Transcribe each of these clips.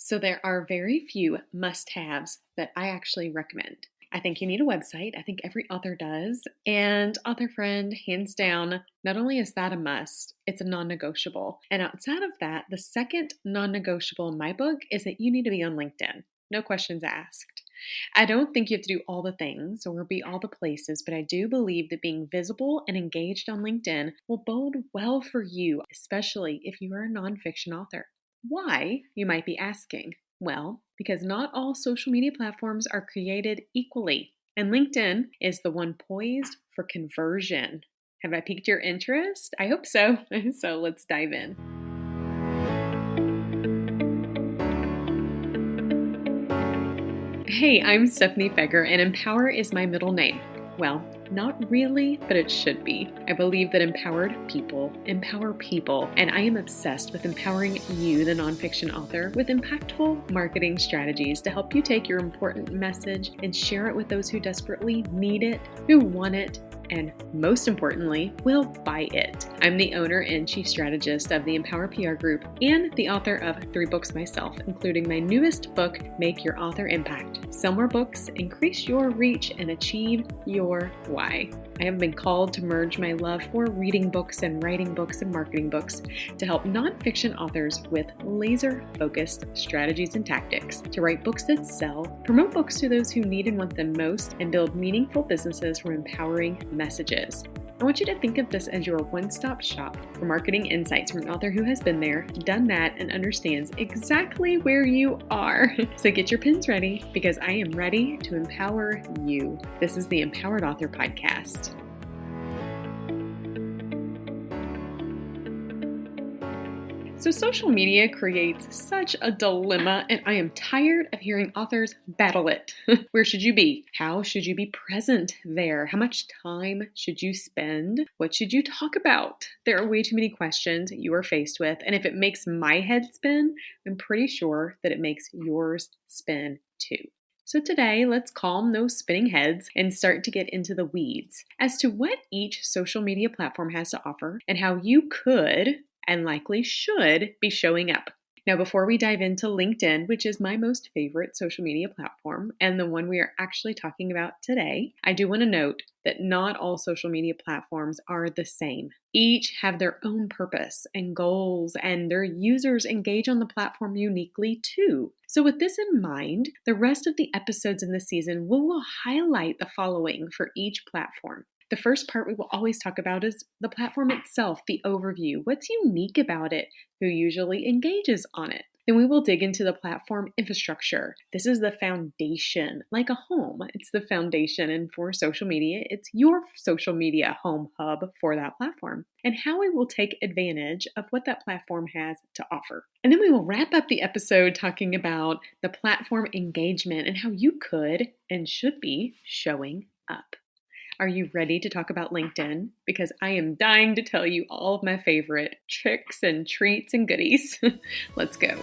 So there are very few must-haves that I actually recommend. I think you need a website. I think every author does. And Author Friend, hands down, not only is that a must, it's a non-negotiable. And outside of that, the second non-negotiable in my book is that you need to be on LinkedIn. No questions asked. I don't think you have to do all the things or be all the places, but I do believe that being visible and engaged on LinkedIn will bode well for you, especially if you are a nonfiction author. Why, you might be asking? Well, because not all social media platforms are created equally, and LinkedIn is the one poised for conversion. Have I piqued your interest? I hope so. So let's dive in. Hey, I'm Stephanie Feger, and Empower is my middle name. Well, not really, but it should be. I believe that empowered people empower people, and I am obsessed with empowering you, the nonfiction author, with impactful marketing strategies to help you take your important message and share it with those who desperately need it, who want it, and most importantly, will buy it. I'm the owner and chief strategist of the Empower PR Group and the author of 3 books myself, including my newest book, Make Your Author Impact. Sell more books, increase your reach, and achieve your why. I have been called to merge my love for reading books and writing books and marketing books to help nonfiction authors with laser-focused strategies and tactics to write books that sell, promote books to those who need and want them most, and build meaningful businesses from empowering messages. I want you to think of this as your one-stop shop for marketing insights from an author who has been there, done that, and understands exactly where you are. So get your pens ready because I am ready to empower you. This is the Empowered Author Podcast. So social media creates such a dilemma, and I am tired of hearing authors battle it. Where should you be? How should you be present there? How much time should you spend? What should you talk about? There are way too many questions you are faced with, and if it makes my head spin, I'm pretty sure that it makes yours spin too. So today, let's calm those spinning heads and start to get into the weeds as to what each social media platform has to offer and how you could and likely should be showing up. Now, before we dive into LinkedIn, which is my most favorite social media platform and the one we are actually talking about today, I do want to note that not all social media platforms are the same. Each have their own purpose and goals, and their users engage on the platform uniquely too. So with this in mind, the rest of the episodes in this season will highlight the following for each platform. The first part we will always talk about is the platform itself, the overview. What's unique about it? Who usually engages on it? Then we will dig into the platform infrastructure. This is the foundation, like a home. It's the foundation, and for social media, it's your social media home hub for that platform, and how we will take advantage of what that platform has to offer. And then we will wrap up the episode talking about the platform engagement and how you could and should be showing up. Are you ready to talk about LinkedIn? Because I am dying to tell you all of my favorite tricks and treats and goodies. Let's go.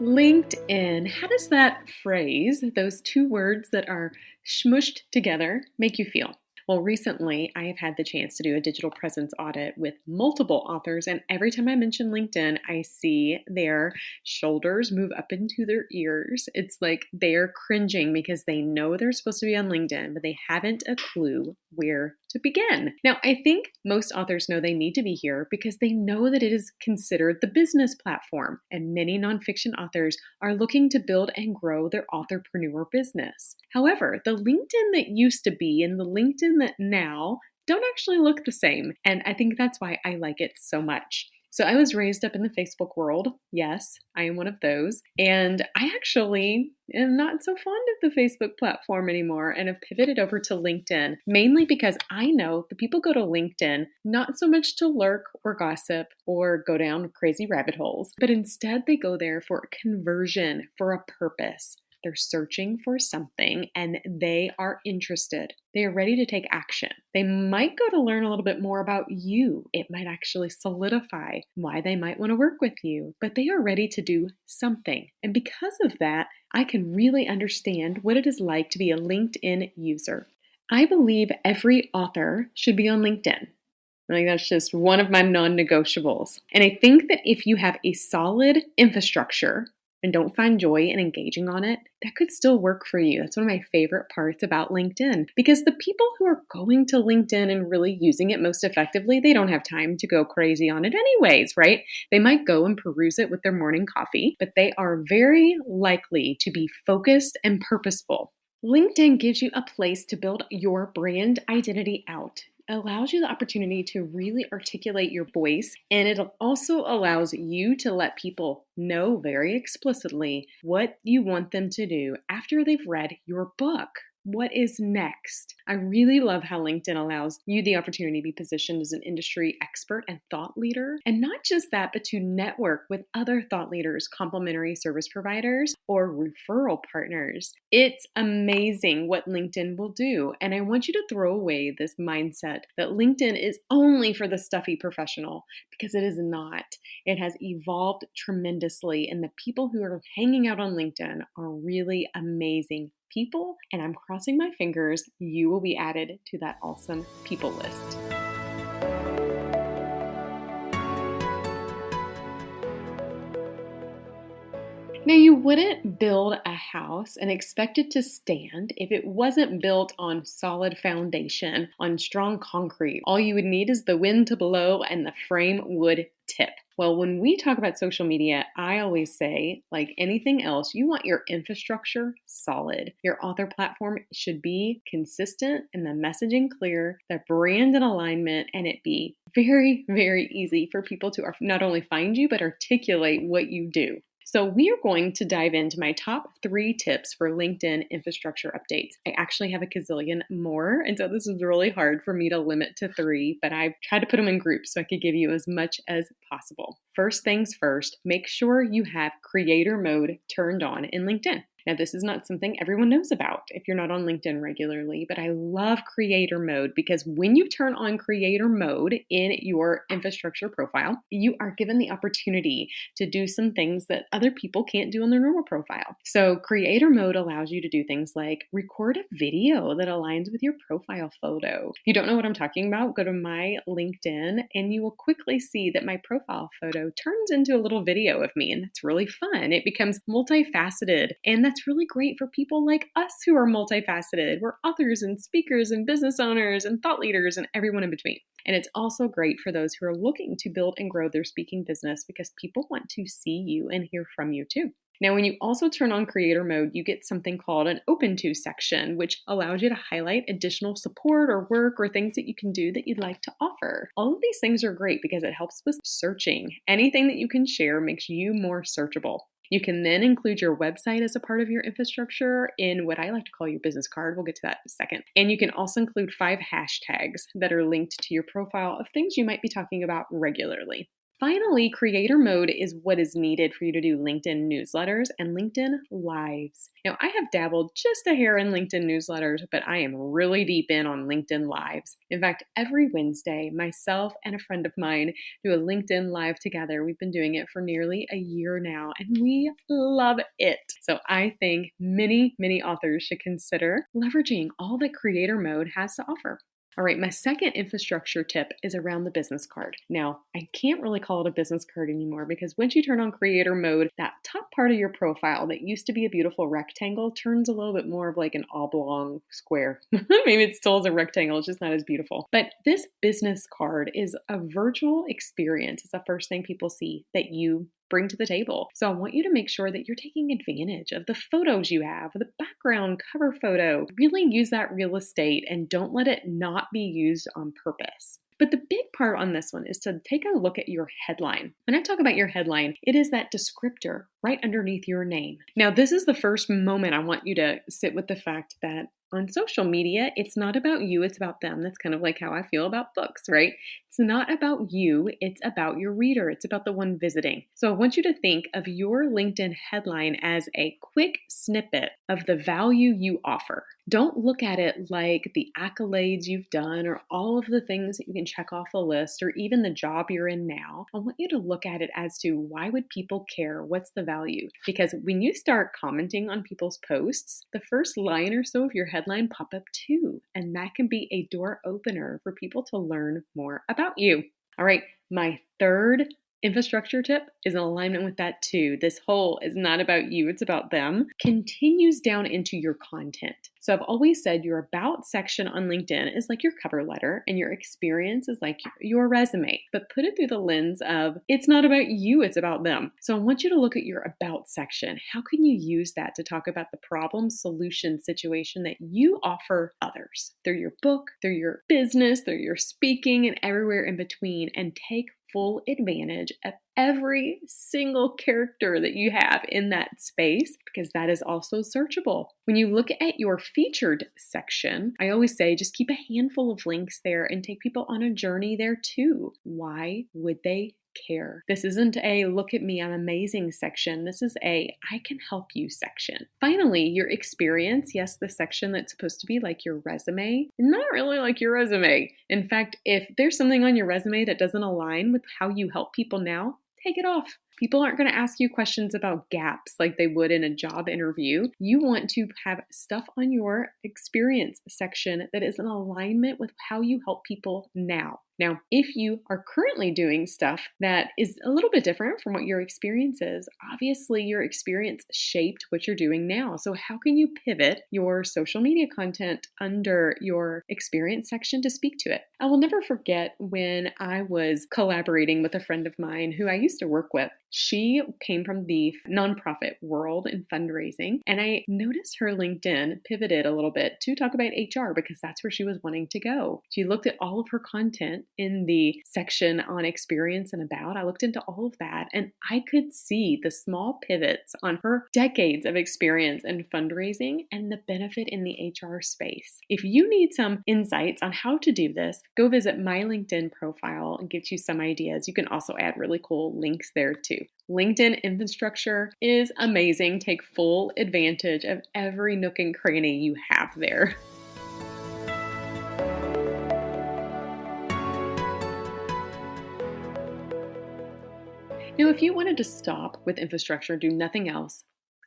LinkedIn. How does that phrase, those 2 words that are smushed together, make you feel? Well, recently I have had the chance to do a digital presence audit with multiple authors, and every time I mention LinkedIn, I see their shoulders move up into their ears. It's like they're cringing because they know they're supposed to be on LinkedIn, but they haven't a clue where to begin. Now, I think most authors know they need to be here because they know that it is considered the business platform, and many nonfiction authors are looking to build and grow their authorpreneur business. However, the LinkedIn that used to be and the LinkedIn that now don't actually look the same, and I think that's why I like it so much. So I was raised up in the Facebook world. Yes, I am one of those. And I actually am not so fond of the Facebook platform anymore and have pivoted over to LinkedIn, mainly because I know the people go to LinkedIn not so much to lurk or gossip or go down crazy rabbit holes, but instead they go there for conversion, for a purpose. They're searching for something and they are interested. They are ready to take action. They might go to learn a little bit more about you. It might actually solidify why they might want to work with you, but they are ready to do something. And because of that, I can really understand what it is like to be a LinkedIn user. I believe every author should be on LinkedIn. Like that's just one of my non-negotiables. And I think that if you have a solid infrastructure and don't find joy in engaging on it, that could still work for you. That's one of my favorite parts about LinkedIn because the people who are going to LinkedIn and really using it most effectively, they don't have time to go crazy on it anyways, right? They might go and peruse it with their morning coffee, but they are very likely to be focused and purposeful. LinkedIn gives you a place to build your brand identity out. Allows you the opportunity to really articulate your voice, and it also allows you to let people know very explicitly what you want them to do after they've read your book. What is next? I really love how LinkedIn allows you the opportunity to be positioned as an industry expert and thought leader. And not just that, but to network with other thought leaders, complementary service providers, or referral partners. It's amazing what LinkedIn will do. And I want you to throw away this mindset that LinkedIn is only for the stuffy professional, because it is not. It has evolved tremendously, and the people who are hanging out on LinkedIn are really amazing people, and I'm crossing my fingers you will be added to that awesome people list. Now, you wouldn't build a house and expect it to stand if it wasn't built on solid foundation, on strong concrete. All you would need is the wind to blow and the frame would tip. Well, when we talk about social media, I always say, like anything else, you want your infrastructure solid. Your author platform should be consistent and the messaging clear, the brand in alignment, and it be very, very easy for people to not only find you, but articulate what you do. So we are going to dive into my top 3 tips for LinkedIn infrastructure updates. I actually have a gazillion more, and so this is really hard for me to limit to 3, but I've tried to put them in groups so I could give you as much as possible. First things first, make sure you have creator mode turned on in LinkedIn. Now, this is not something everyone knows about if you're not on LinkedIn regularly, but I love creator mode because when you turn on creator mode in your infrastructure profile, you are given the opportunity to do some things that other people can't do on their normal profile. So creator mode allows you to do things like record a video that aligns with your profile photo. If you don't know what I'm talking about, go to my LinkedIn and you will quickly see that my profile photo turns into a little video of me, and that's really fun. It becomes multifaceted, and that's really great for people like us who are multifaceted. We're authors and speakers and business owners and thought leaders and everyone in between. And it's also great for those who are looking to build and grow their speaking business because people want to see you and hear from you too. Now, when you also turn on creator mode, you get something called an open to section, which allows you to highlight additional support or work or things that you can do that you'd like to offer. All of these things are great because it helps with searching. Anything that you can share makes you more searchable. You can then include your website as a part of your infrastructure in what I like to call your business card. We'll get to that in a second. And you can also include 5 hashtags that are linked to your profile of things you might be talking about regularly. Finally, creator mode is what is needed for you to do LinkedIn newsletters and LinkedIn Lives. Now, I have dabbled just a hair in LinkedIn newsletters, but I am really deep in on LinkedIn Lives. In fact, every Wednesday, myself and a friend of mine do a LinkedIn Live together. We've been doing it for nearly a year now, and we love it. So I think many, many authors should consider leveraging all that creator mode has to offer. All right, my second infrastructure tip is around the business card. Now, I can't really call it a business card anymore because once you turn on creator mode, that top part of your profile that used to be a beautiful rectangle turns a little bit more of like an oblong square. Maybe it still is a rectangle, it's just not as beautiful. But this business card is a virtual experience. It's the first thing people see that you bring to the table. So I want you to make sure that you're taking advantage of the photos you have, the background cover photo. Really use that real estate and don't let it not be used on purpose. But the big part on this one is to take a look at your headline. When I talk about your headline, it is that descriptor right underneath your name. Now, this is the first moment I want you to sit with the fact that on social media, it's not about you, it's about them. That's kind of like how I feel about books, right? It's not about you, it's about your reader. It's about the one visiting. So I want you to think of your LinkedIn headline as a quick snippet of the value you offer. Don't look at it like the accolades you've done or all of the things that you can check off a list or even the job you're in now. I want you to look at it as to why would people care? What's the value? Because when you start commenting on people's posts, the first line or so of your headline pop up too. And that can be a door opener for people to learn more about about you. All right, my third infrastructure tip is in alignment with that too. This whole is not about you, it's about them, continues down into your content. So I've always said your about section on LinkedIn is like your cover letter and your experience is like your resume, but put it through the lens of it's not about you, it's about them. So I want you to look at your about section. How can you use that to talk about the problem, solution, situation that you offer others through your book, through your business, through your speaking, and everywhere in between, and take full advantage of every single character that you have in that space, because that is also searchable. When you look at your featured section, I always say just keep a handful of links there and take people on a journey there too. Why would they care? This isn't a look at me, I'm amazing section. This is a I can help you section. Finally, your experience. Yes, the section that's supposed to be like your resume, not really like your resume. In fact, if there's something on your resume that doesn't align with how you help people now, take it off. People aren't going to ask you questions about gaps like they would in a job interview. You want to have stuff on your experience section that is in alignment with how you help people now. Now, if you are currently doing stuff that is a little bit different from what your experience is, obviously your experience shaped what you're doing now. So how can you pivot your social media content under your experience section to speak to it? I will never forget when I was collaborating with a friend of mine who I used to work with. She came from the nonprofit world and fundraising, and I noticed her LinkedIn pivoted a little bit to talk about HR because that's where she was wanting to go. She looked at all of her content in the section on experience and about. I looked into all of that, and I could see the small pivots on her decades of experience in fundraising and the benefit in the HR space. If you need some insights on how to do this, go visit my LinkedIn profile and get you some ideas. You can also add really cool links there too. LinkedIn infrastructure is amazing. Take full advantage of every nook and cranny you have there. Now, if you wanted to stop with infrastructure, do nothing else,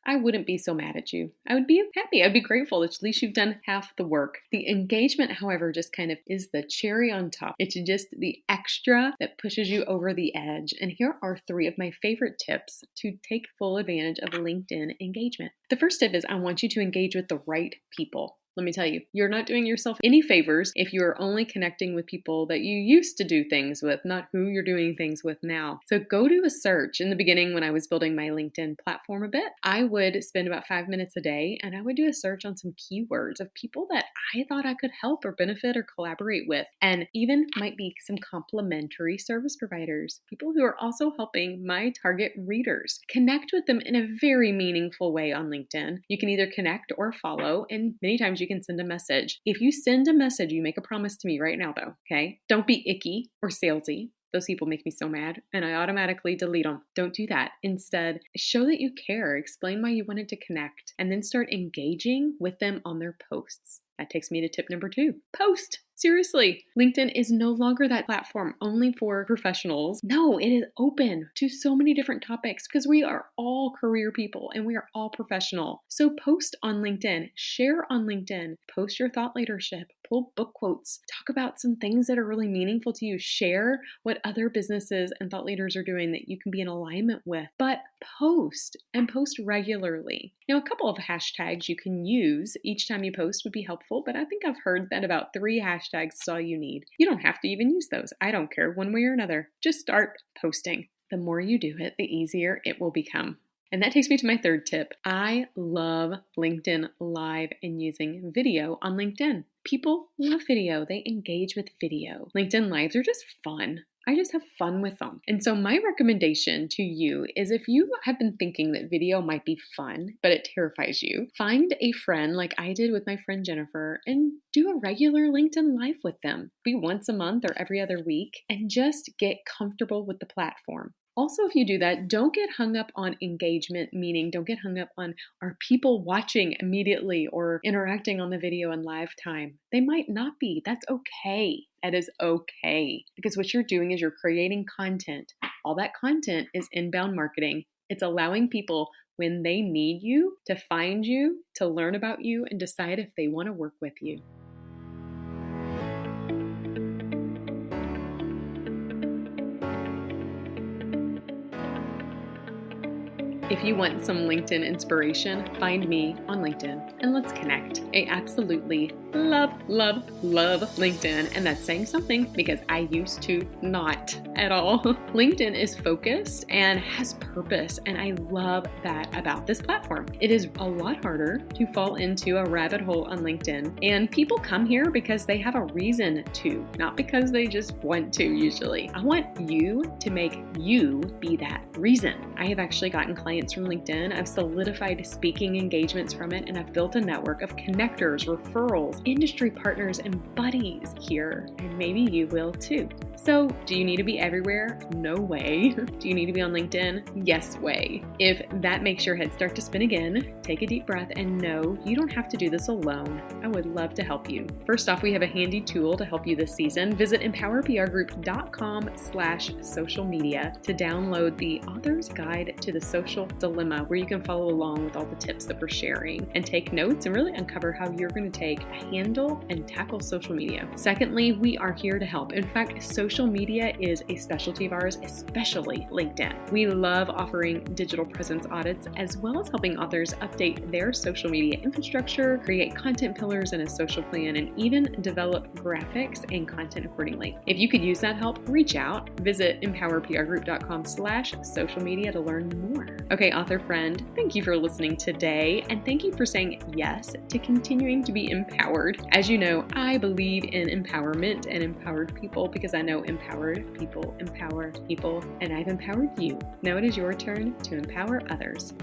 I wouldn't be so mad at you. I would be happy. I'd be grateful that at least you've done half the work. The engagement, however, just kind of is the cherry on top. It's just the extra that pushes you over the edge. And here are 3 of my favorite tips to take full advantage of LinkedIn engagement. The first tip is I want you to engage with the right people. Let me tell you, you're not doing yourself any favors if you are only connecting with people that you used to do things with, not who you're doing things with now. So go do a search. In the beginning, when I was building my LinkedIn platform a bit, I would spend about 5 minutes a day and I would do a search on some keywords of people that I thought I could help or benefit or collaborate with, and even might be some complementary service providers, people who are also helping my target readers. Connect with them in a very meaningful way on LinkedIn. You can either connect or follow, and many times you can send a message. If you send a message, you make a promise to me right now though, okay? Don't be icky or salesy. Those people make me so mad and I automatically delete them. Don't do that. Instead, show that you care, explain why you wanted to connect, and then start engaging with them on their posts. That takes me to tip number 2. Post! Seriously, LinkedIn is no longer that platform only for professionals. No, it is open to so many different topics because we are all career people and we are all professional. So post on LinkedIn, share on LinkedIn, post your thought leadership, pull book quotes, talk about some things that are really meaningful to you, share what other businesses and thought leaders are doing that you can be in alignment with, but post and post regularly. Now, a couple of hashtags you can use each time you post would be helpful, but I think I've heard that about 3 hashtags is all you need. You don't have to even use those. I don't care one way or another. Just start posting. The more you do it, the easier it will become. And that takes me to my third tip. I love LinkedIn Live and using video on LinkedIn. People love video. They engage with video. LinkedIn Lives are just fun. I just have fun with them. And so my recommendation to you is if you have been thinking that video might be fun, but it terrifies you, find a friend like I did with my friend Jennifer and do a regular LinkedIn Live with them. Be once a month or every other week and just get comfortable with the platform. Also, if you do that, don't get hung up on engagement, meaning don't get hung up on are people watching immediately or interacting on the video in live time. They might not be. That's okay. That is okay. Because what you're doing is you're creating content. All that content is inbound marketing. It's allowing people when they need you to find you, to learn about you, and decide if they want to work with you. If you want some LinkedIn inspiration, find me on LinkedIn and let's connect. I absolutely love LinkedIn, and that's saying something because I used to not at all. LinkedIn is focused and has purpose, and I love that about this platform. It is a lot harder to fall into a rabbit hole on LinkedIn, and people come here because they have a reason to, not because they just want to usually. I want you to make you be that reason. I have actually gotten clients from LinkedIn. I've solidified speaking engagements from it, and I've built a network of connectors, referrals, industry partners, and buddies here, and maybe you will too. So, do you need to be everywhere? No way. Do you need to be on LinkedIn? Yes way. If that makes your head start to spin again, take a deep breath and know you don't have to do this alone. I would love to help you. First off, we have a handy tool to help you this season. Visit empowerprgroup.com/social media to download the Author's Guide to the Social Dilemma, where you can follow along with all the tips that we're sharing and take notes and really uncover how you're going to take a handle and tackle social media. Secondly, we are here to help. In fact, social media is a specialty of ours, especially LinkedIn. We love offering digital presence audits as well as helping authors update their social media infrastructure, create content pillars and a social plan, and even develop graphics and content accordingly. If you could use that help, reach out. Visit empowerprgroup.com/social media to learn more. Okay, author friend, thank you for listening today, and thank you for saying yes to continuing to be empowered. As you know, I believe in empowerment and empowered people because I know empowered people empower people, and I've empowered you. Now it is your turn to empower others.